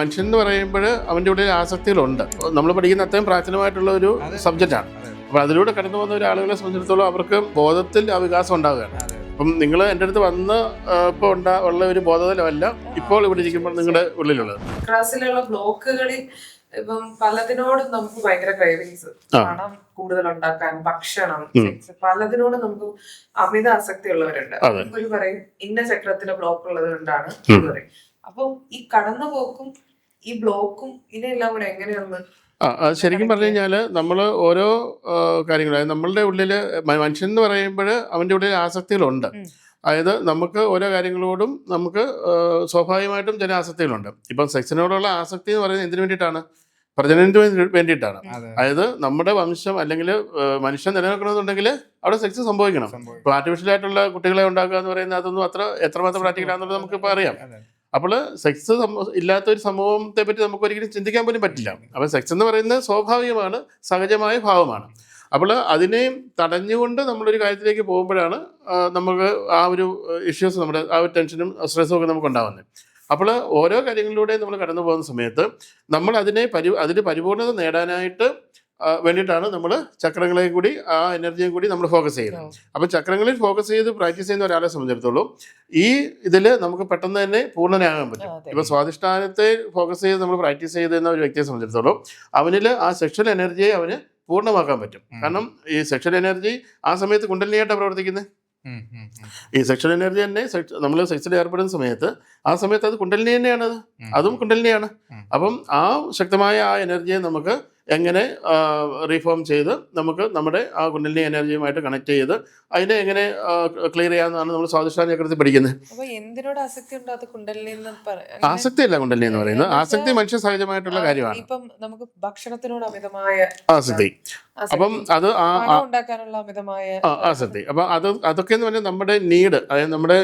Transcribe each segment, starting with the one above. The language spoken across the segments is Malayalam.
മനുഷ്യൻ എന്ന് പറയുമ്പോൾ അവൻ്റെ ഉള്ളിൽ ആസക്തികളുണ്ട്. നമ്മൾ പഠിക്കുന്ന അത്രയും പ്രാചീനമായിട്ടുള്ള ഒരു സബ്ജക്റ്റാണ്. അപ്പോൾ അതിലൂടെ കടന്നു പോകുന്ന ഒരാളുകളെ സംബന്ധിച്ചിടത്തോളം അവർക്ക് ബോധത്തിൽ ആ വികാസം ഉണ്ടാവുകയാണ്. അപ്പം നിങ്ങൾ എൻ്റെ അടുത്ത് വന്ന് ഇപ്പോൾ ഉള്ള ഒരു ബോധതലമല്ല ഇപ്പോൾ ഇവിടെ ഇരിക്കുമ്പോൾ നിങ്ങളുടെ ഉള്ളിലുള്ളത്. ക്ലാസ്സിലുള്ള ബ്ലോക്കുകളിൽ ഇപ്പം പലതിനോടും നമുക്ക് ഭയങ്കര ക്രേവിങ്സ്, പണം കൂടുതൽ ഉണ്ടാക്കാൻ, ഭക്ഷണം, പലതിനോടും നമുക്ക് അമിത ആസക്തി ഉള്ളവരുണ്ട്. ഒരു പറയും ഇന്ന ചക്രത്തിന് ബ്ലോക്ക് ഉള്ളത് കൊണ്ടാണ് പറയും. അപ്പം ഈ കടന്നുപോക്കും ഈ ബ്ലോക്കും ഇതെല്ലാം കൂടെ എങ്ങനെയാണ്? ശരിക്കും പറഞ്ഞു കഴിഞ്ഞാൽ നമ്മൾ ഓരോ കാര്യങ്ങളും നമ്മളുടെ ഉള്ളിൽ മനുഷ്യൻ എന്ന് പറയുമ്പോൾ അവൻ്റെ ഉള്ളിൽ ആസക്തികളുണ്ട്. അതായത് നമുക്ക് ഓരോ കാര്യങ്ങളോടും നമുക്ക് സ്വാഭാവികമായിട്ടും ചില ആസക്തികളുണ്ട്. ഇപ്പം സെക്സിനോടുള്ള ആസക്തി എന്ന് പറയുന്നത് എന്തിനു വേണ്ടിയിട്ടാണ്? പ്രജനനത്തിന് വേണ്ടിയിട്ടാണ്. അതായത് നമ്മുടെ വംശം അല്ലെങ്കിൽ മനുഷ്യൻ നിലനിൽക്കണമെന്നുണ്ടെങ്കിൽ അവിടെ സെക്സ് സംഭവിക്കണം. ഇപ്പോൾ ആർട്ടിഫിഷ്യലായിട്ടുള്ള കുട്ടികളെ ഉണ്ടാക്കുക എന്ന് പറയുന്നത് അതൊന്നും എത്രമാത്രം പ്രാക്ടിക്കലാണെന്നുള്ളത് നമുക്കിപ്പോൾ അറിയാം. അപ്പോൾ സെക്സ് ഇല്ലാത്ത ഒരു സമൂഹത്തെ പറ്റി നമുക്ക് ഒരിക്കലും ചിന്തിക്കാൻ പോലും പറ്റില്ല. അപ്പോൾ സെക്സ് എന്ന് പറയുന്നത് സ്വാഭാവികമാണ്, സഹജമായ ഭാവമാണ്. അപ്പോൾ അതിനെ തടഞ്ഞുകൊണ്ട് നമ്മളൊരു കാര്യത്തിലേക്ക് പോകുമ്പോഴാണ് നമുക്ക് ആ ഒരു ഇഷ്യൂസ്, നമ്മുടെ ആ ഒരു ടെൻഷനും സ്ട്രെസ്സും ഒക്കെ നമുക്ക് ഉണ്ടാകുന്നത്. അപ്പോൾ ഓരോ കാര്യങ്ങളിലൂടെ നമ്മൾ കടന്നു പോകുന്ന സമയത്ത് നമ്മൾ അതിന് പരിപൂർണത നേടാനായിട്ട് വേണ്ടിയിട്ടാണ് നമ്മൾ ചക്രങ്ങളെ കൂടി ആ എനർജിയും കൂടി നമ്മൾ ഫോക്കസ് ചെയ്യുന്നത്. അപ്പോൾ ചക്രങ്ങളിൽ ഫോക്കസ് ചെയ്ത് പ്രാക്ടീസ് ചെയ്യുന്ന ഒരാളെ സംബന്ധിച്ചിടത്തോളം ഈ ഇതിൽ നമുക്ക് പെട്ടെന്ന് തന്നെ പൂർണ്ണനാകാൻ പറ്റും. ഇപ്പോൾ സ്വാധിഷ്ഠാനത്തെ ഫോക്കസ് ചെയ്ത് നമ്മൾ പ്രാക്ടീസ് ചെയ്തിരുന്ന ഒരു വ്യക്തിയെ സംബന്ധിച്ചിടത്തോളം അവനിൽ ആ സെക്ഷൽ എനർജിയെ അവന് പൂർണ്ണമാക്കാൻ പറ്റും. കാരണം ഈ സെക്ഷൽ എനർജി ആ സമയത്ത് കുണ്ടലിനിയായിട്ടാണ് പ്രവർത്തിക്കുന്നത്. ഈ സെക്ഷൽ എനർജി തന്നെ നമ്മൾ സെക്സിൽ ഏർപ്പെടുന്ന സമയത്ത് ആ സമയത്ത് അത് കുണ്ടലിനി തന്നെയാണ്, അതും കുണ്ടലിനിയാണ്. അപ്പം ആ ശക്തമായ ആ എനർജിയെ നമുക്ക് എങ്ങനെ റീഫോം ചെയ്ത് നമുക്ക് നമ്മുടെ ആ കുണ്ടലിനി എനർജിയുമായിട്ട് കണക്ട് ചെയ്ത് അതിനെ എങ്ങനെ ക്ലിയർ ചെയ്യാമെന്നാണ് നമ്മൾ സ്വാധിഷ്ഠാന ചക്രത്തിൽ പഠിക്കുന്നത്. ആസക്തി അല്ല കുണ്ടലിനി എന്ന് പറയുന്നത്. ആസക്തി മനുഷ്യ സഹജമായിട്ടുള്ള കാര്യമാണ്. ഇപ്പം നമുക്ക് ഭക്ഷണത്തിനോട് അമിതമായ ആസക്തി, അപ്പം അത് ആസക്തി. അപ്പം അതൊക്കെ എന്ന് പറഞ്ഞാൽ നമ്മുടെ നീഡ്, അതായത് നമ്മുടെ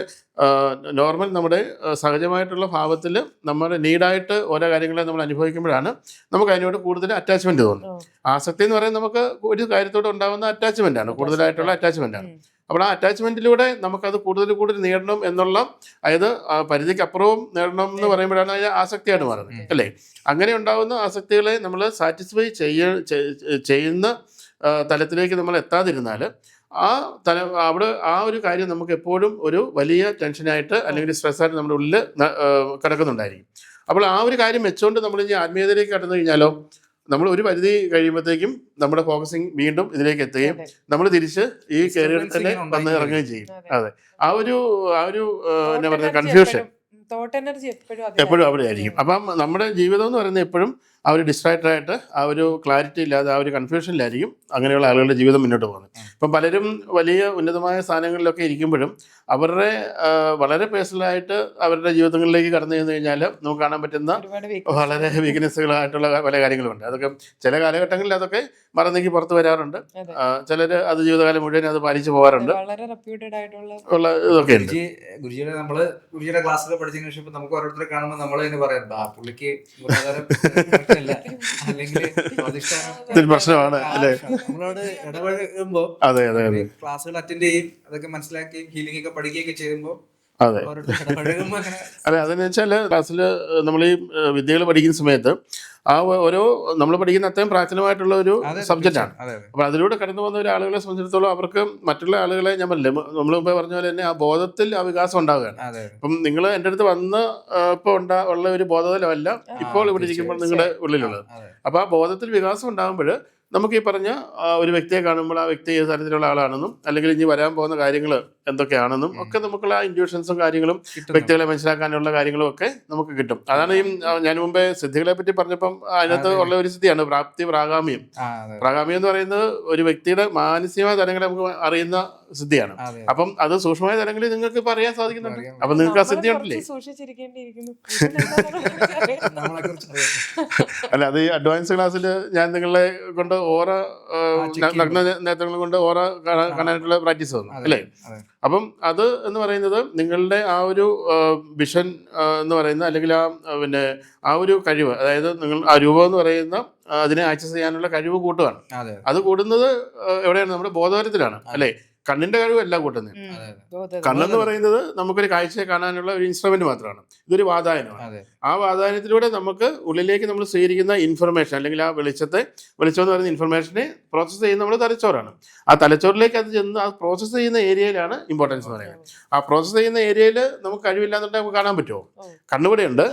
നോർമൽ നമ്മുടെ സഹജമായിട്ടുള്ള ഭാവത്തിൽ നമ്മുടെ നീഡായിട്ട് ഓരോ കാര്യങ്ങളെ നമ്മൾ അനുഭവിക്കുമ്പോഴാണ് നമുക്ക് അതിനോട് കൂടുതൽ അറ്റാച്ച്മെന്റ് തോന്നുന്നത്. ആസക്തി എന്ന് പറയുന്നത് നമുക്ക് ഒരു കാര്യത്തോട് ഉണ്ടാകുന്ന അറ്റാച്ച്മെന്റ് ആണ്, കൂടുതലായിട്ടുള്ള അറ്റാച്ച്മെന്റ് ആണ്. അപ്പോൾ ആ അറ്റാച്ച്മെന്റിലൂടെ നമുക്കത് കൂടുതൽ നേടണം എന്നുള്ള, അതായത് പരിധിക്ക് അപ്പുറവും നേടണം എന്ന് പറയുമ്പോഴാണ് അതിന് ആസക്തിയായിട്ട് മാറുന്നത്, അല്ലേ? അങ്ങനെ ഉണ്ടാകുന്ന ആസക്തികളെ നമ്മൾ സാറ്റിസ്ഫൈ ചെയ്യുന്ന തലത്തിലേക്ക് നമ്മൾ എത്താതിരുന്നാൽ അവിടെ ആ ഒരു കാര്യം നമുക്ക് എപ്പോഴും ഒരു വലിയ ടെൻഷനായിട്ട് അല്ലെങ്കിൽ സ്ട്രെസ്സായിട്ട് നമ്മുടെ ഉള്ളിൽ കിടക്കുന്നുണ്ടായിരിക്കും. അപ്പോൾ ആ ഒരു കാര്യം വെച്ചുകൊണ്ട് നമ്മൾ ഇനി ആത്മീയതയിലേക്ക് കടന്നു കഴിഞ്ഞാലോ, നമ്മൾ ഒരു പരിധി കഴിയുമ്പോഴത്തേക്കും നമ്മുടെ ഫോക്കസിങ് വീണ്ടും ഇതിലേക്ക് എത്തുകയും നമ്മൾ തിരിച്ച് ഈ കരിയറിൽ തന്നെ വന്ന് ഇറങ്ങുകയും ചെയ്യും. അതെ, ആ ഒരു എന്നാ പറയുക, കൺഫ്യൂഷൻ എപ്പോഴും അവിടെ ആയിരിക്കും. അപ്പം നമ്മുടെ ജീവിതം എന്ന് പറയുന്നത് എപ്പോഴും ആ ഒരു ഡിസ്ട്രാക്റ്റഡായിട്ട്, ആ ഒരു ക്ലാരിറ്റി ഇല്ലാതെ, ആ ഒരു കൺഫ്യൂഷനിലായിരിക്കും അങ്ങനെയുള്ള ആളുകളുടെ ജീവിതം മുന്നോട്ട് പോകുന്നത്. ഇപ്പം പലരും വലിയ ഉന്നതമായ സ്ഥാനങ്ങളിലൊക്കെ ഇരിക്കുമ്പോഴും അവരുടെ വളരെ പേഴ്സണലായിട്ട് അവരുടെ ജീവിതങ്ങളിലേക്ക് കടന്നു ചെന്ന് കഴിഞ്ഞാൽ നമുക്ക് കാണാൻ പറ്റുന്ന വളരെ വീക്ക്നെസ്സുകളായിട്ടുള്ള പല കാര്യങ്ങളുണ്ട്. അതൊക്കെ ചില കാലഘട്ടങ്ങളിൽ അതൊക്കെ മറന്നേക്ക് പുറത്ത് വരാറുണ്ട്. ചിലർ അത് ജീവിതകാലം മുഴുവൻ അത് പാലിച്ചു പോകാറുണ്ട്. ഉള്ള ഇതൊക്കെ ഉണ്ട്. ഗുരുജിയുടെ ക്ലാസ്സിൽ പഠിച്ചതിന് ശേഷം നമുക്ക് ഓരോരുത്തരെ കാണുമ്പോൾ നമ്മൾ തന്നെ പറയാറുണ്ട്, ആ പുള്ളിക്ക് അല്ലെങ്കിൽ പ്രശ്നമാണ് അല്ലേ? നമ്മളോട് ഇടപഴകുമ്പോ അതെ ക്ലാസ്സുകൾ അറ്റൻഡ് ചെയ്യും, അതൊക്കെ മനസ്സിലാക്കുകയും ഹീലിംഗ് ഒക്കെ പഠിക്കുകയൊക്കെ ചെയ്യുമ്പോൾ അതെ അതെന്ന് വെച്ചാൽ ക്ലാസ്സിൽ നമ്മൾ ഈ വിദ്യകൾ പഠിക്കുന്ന സമയത്ത് ആ ഓരോ നമ്മൾ പഠിക്കുന്ന അത്രയും പ്രാചീനമായിട്ടുള്ള ഒരു സബ്ജക്റ്റാണ്. അപ്പോൾ അതിലൂടെ കടന്നു പോകുന്ന ഒരാളുകളെ സംബന്ധിച്ചിടത്തോളം അവർക്ക് മറ്റുള്ള ആളുകളെ, ഞാൻ പറഞ്ഞില്ലേ നമ്മൾ മുമ്പേ പറഞ്ഞ പോലെ തന്നെ, ആ ബോധത്തിൽ ആ വികാസം ഉണ്ടാവുകയാണ്. അപ്പം നിങ്ങൾ എൻ്റെ അടുത്ത് വന്ന് ഇപ്പോൾ ഉള്ള ഒരു ബോധതലമല്ല ഇപ്പോൾ ഇവിടെ ഇരിക്കുമ്പോൾ നിങ്ങളുടെ ഉള്ളിലുള്ളത്. അപ്പോൾ ആ ബോധത്തിൽ വികാസം ഉണ്ടാകുമ്പോൾ നമുക്ക് ഈ പറഞ്ഞ ഒരു വ്യക്തിയെ കാണുമ്പോൾ ആ വ്യക്തി ഏത് തരത്തിലുള്ള ആളാണെന്നും അല്ലെങ്കിൽ ഇനി വരാൻ പോകുന്ന കാര്യങ്ങൾ എന്തൊക്കെയാണെന്നും ഒക്കെ നമുക്കുള്ള ആ ഇൻഡ്യൂഷൻസും കാര്യങ്ങളും വ്യക്തികളെ മനസ്സിലാക്കാനുള്ള കാര്യങ്ങളും ഒക്കെ നമുക്ക് കിട്ടും. അതാണ് ഈ ഞാൻ മുമ്പേ സിദ്ധികളെ പറ്റി പറഞ്ഞപ്പം അതിനകത്ത് ഉള്ള ഒരു സിദ്ധിയാണ് പ്രാഗാമ്യം. പ്രാഗാമ്യം എന്ന് പറയുന്നത് ഒരു വ്യക്തിയുടെ മാനസികമായ തലങ്ങളെ നമുക്ക് അറിയുന്ന സിദ്ധിയാണ്. അപ്പം അത് സൂക്ഷ്മമായ തലങ്ങളിൽ നിങ്ങൾക്ക് ഇപ്പം അറിയാൻ സാധിക്കുന്നുണ്ട്. അപ്പം നിങ്ങൾക്ക് ആ സിദ്ധി ഉണ്ടല്ലേ? അല്ല, അത് ഈ അഡ്വാൻസ് ക്ലാസ്സിൽ ഞാൻ നിങ്ങളെ കൊണ്ട് ഓറ നഗ്ന നേത്രങ്ങൾ കൊണ്ട് ഓറ കാണാനായിട്ടുള്ള പ്രാക്ടീസ് തന്നു, അല്ലേ? അപ്പം അത് എന്ന് പറയുന്നത് നിങ്ങളുടെ ആ ഒരു വിഷൻ എന്ന് പറയുന്ന, അല്ലെങ്കിൽ ആ ഒരു കഴിവ്, അതായത് നിങ്ങൾ ആ രൂപം എന്ന് പറയുന്ന അതിനെ ആക്സസ് ചെയ്യാനുള്ള കഴിവ് കൂട്ടുകയാണ്. അത് കൂടുന്നത് എവിടെയാണ്? നമ്മുടെ ബോധതലത്തിലാണ്, അല്ലേ? കണ്ണിന്റെ കഴിവല്ല കൂട്ടുന്നത്. കണ്ണെന്ന് പറയുന്നത് നമുക്കൊരു കാഴ്ചയെ കാണാനുള്ള ഒരു ഇൻസ്ട്രുമെന്റ് മാത്രമാണ്. ഇതൊരു വാതായനമാണ്. ആ വാതായനത്തിലൂടെ നമുക്ക് ഉള്ളിലേക്ക് നമ്മൾ സ്വീകരിക്കുന്ന ഇൻഫർമേഷൻ, അല്ലെങ്കിൽ ആ വെളിച്ചം എന്ന് പറയുന്ന ഇൻഫർമേഷനെ പ്രോസസ്സ് ചെയ്യുന്ന നമ്മൾ തലച്ചോറാണ്. ആ തലച്ചോറിലേക്ക് അത് ചെന്ന് ആ പ്രോസസ്സ് ചെയ്യുന്ന ഏരിയയിലാണ് ഇമ്പോർട്ടൻസ് എന്ന് പറയുന്നത്. ആ പ്രോസസ്സ് ചെയ്യുന്ന ഏരിയയിൽ നമുക്ക് കഴിവില്ലാന്നുണ്ടെങ്കിൽ നമുക്ക് കാണാൻ പറ്റുമോ? കണ്ണുകൂടെയുണ്ട്.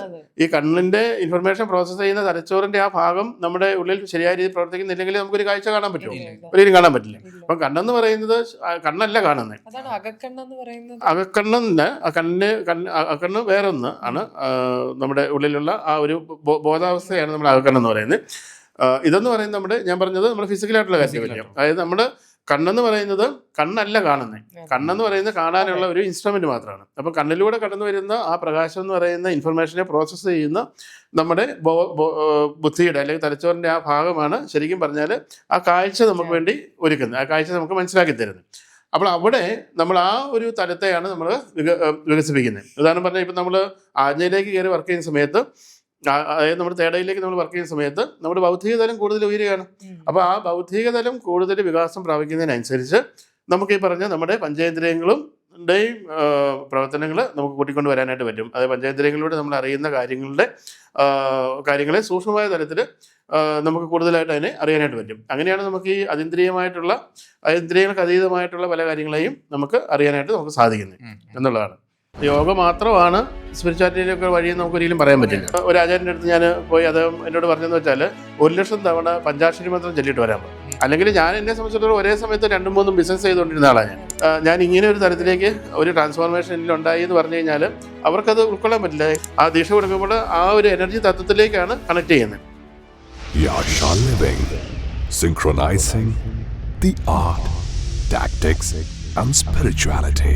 ഈ കണ്ണിന്റെ ഇൻഫർമേഷൻ പ്രോസസ്സ് ചെയ്യുന്ന തലച്ചോറിന്റെ ആ ഭാഗം നമ്മുടെ ഉള്ളിൽ ശരിയായ രീതിയിൽ പ്രവർത്തിക്കുന്നില്ലെങ്കിൽ നമുക്കൊരു കാഴ്ച കാണാൻ പറ്റുമോ? ഒരിക്കലും കാണാൻ പറ്റില്ല. അപ്പം കണ്ണെന്ന് പറയുന്നത് കണ്ണല്ല കാണുന്നത്. അകക്കണ്ണെന്ന് അകക്കണ്ണ് വേറൊന്ന് ആണ്. നമ്മുടെ ഉള്ളിലുള്ള ആ ഒരു ബോധാവസ്ഥയാണ് നമ്മുടെ അകക്കണ്ണെന്ന് പറയുന്നത്. ഇതെന്ന് പറയുന്നത് ഞാൻ പറഞ്ഞത് നമ്മുടെ ഫിസിക്കലായിട്ടുള്ള കാര്യം. അതായത് നമ്മുടെ കണ്ണെന്ന് പറയുന്നത് കണ്ണല്ല കാണുന്നത്. കണ്ണെന്ന് പറയുന്നത് കാണാനുള്ള ഒരു ഇൻസ്ട്രുമെന്റ് മാത്രമാണ്. അപ്പോൾ കണ്ണിലൂടെ കടന്നു വരുന്ന ആ പ്രകാശം എന്ന് പറയുന്ന ഇൻഫർമേഷനെ പ്രോസസ്സ് ചെയ്യുന്ന നമ്മുടെ ബുദ്ധിയുടെ അല്ലെങ്കിൽ തലച്ചോറിന്റെ ആ ഭാഗമാണ് ശരിക്കും പറഞ്ഞാൽ ആ കാഴ്ച നമുക്ക് വേണ്ടി ഒരുക്കുന്നത്, ആ കാഴ്ച നമുക്ക് മനസ്സിലാക്കി തരുന്നത്. അപ്പോൾ അവിടെ നമ്മൾ ആ ഒരു തലത്തെയാണ് നമ്മൾ വികസിപ്പിക്കുന്നത്. ഉദാഹരണം പറഞ്ഞാൽ ഇപ്പം നമ്മൾ ആജ്ഞയിലേക്ക് കയറി വർക്ക് ചെയ്യുന്ന സമയത്ത്, അതായത് നമ്മുടെ തേടയിലേക്ക് നമ്മൾ വർക്ക് ചെയ്യുന്ന സമയത്ത് നമ്മുടെ ബൗദ്ധിക തലം കൂടുതൽ ഉയരുകയാണ്. അപ്പോൾ ആ ബൗദ്ധിക തലം കൂടുതൽ വികാസം പ്രാപിക്കുന്നതിനനുസരിച്ച് നമുക്ക് ഈ പറഞ്ഞ നമ്മുടെ പഞ്ചേന്ദ്രിയങ്ങളുടെയും പ്രവർത്തനങ്ങൾ നമുക്ക് കൂട്ടിക്കൊണ്ട് വരാനായിട്ട് പറ്റും. അത് പഞ്ചേന്ദ്രിയങ്ങളിലൂടെ നമ്മൾ അറിയുന്ന കാര്യങ്ങളെ സൂക്ഷ്മമായ തലത്തിൽ നമുക്ക് കൂടുതലായിട്ട് അതിനെ അറിയാനായിട്ട് പറ്റും. അങ്ങനെയാണ് നമുക്ക് ഈ ഇന്ദ്രിയങ്ങൾക്ക് അതീതമായിട്ടുള്ള പല കാര്യങ്ങളെയും നമുക്ക് അറിയാനായിട്ട് നമുക്ക് സാധിക്കുന്നത് എന്നുള്ളതാണ്. യോഗ മാത്രമാണ് സ്പിരിച്വാലിറ്റിയിലൊക്കെ വഴിയെന്ന് നമുക്ക് ഒരിക്കലും പറയാൻ പറ്റില്ല. ഒരു ആചാര്യൻ്റെ അടുത്ത് ഞാൻ പോയി അദ്ദേഹം എന്നോട് പറഞ്ഞതെന്ന് വെച്ചാൽ 1,00,000 തവണ പഞ്ചാക്ഷരി മന്ത്രം ചൊല്ലിയിട്ട് വരാൻ പറഞ്ഞു. അല്ലെങ്കിൽ ഞാൻ എന്നെ സംബന്ധിച്ചിടത്തോളം ഒരേ സമയത്ത് 2-3 ബിസിനസ് ചെയ്തുകൊണ്ടിരുന്ന ആളാണ് ഞാൻ ഇങ്ങനെ ഒരു തരത്തിലേക്ക് ഒരു ട്രാൻസ്ഫോർമേഷൻ എന്നിൽ ഉണ്ടായി എന്ന് പറഞ്ഞു കഴിഞ്ഞാൽ അവർക്കത് ഉൾക്കൊള്ളാൻ പറ്റില്ല. ആ ദീക്ഷ കൊടുക്കുമ്പോൾ ആ ഒരു എനർജി തത്വത്തിലേക്കാണ് കണക്ട് ചെയ്യുന്നത്. Yasha Living, synchronizing the art, tactics and spirituality.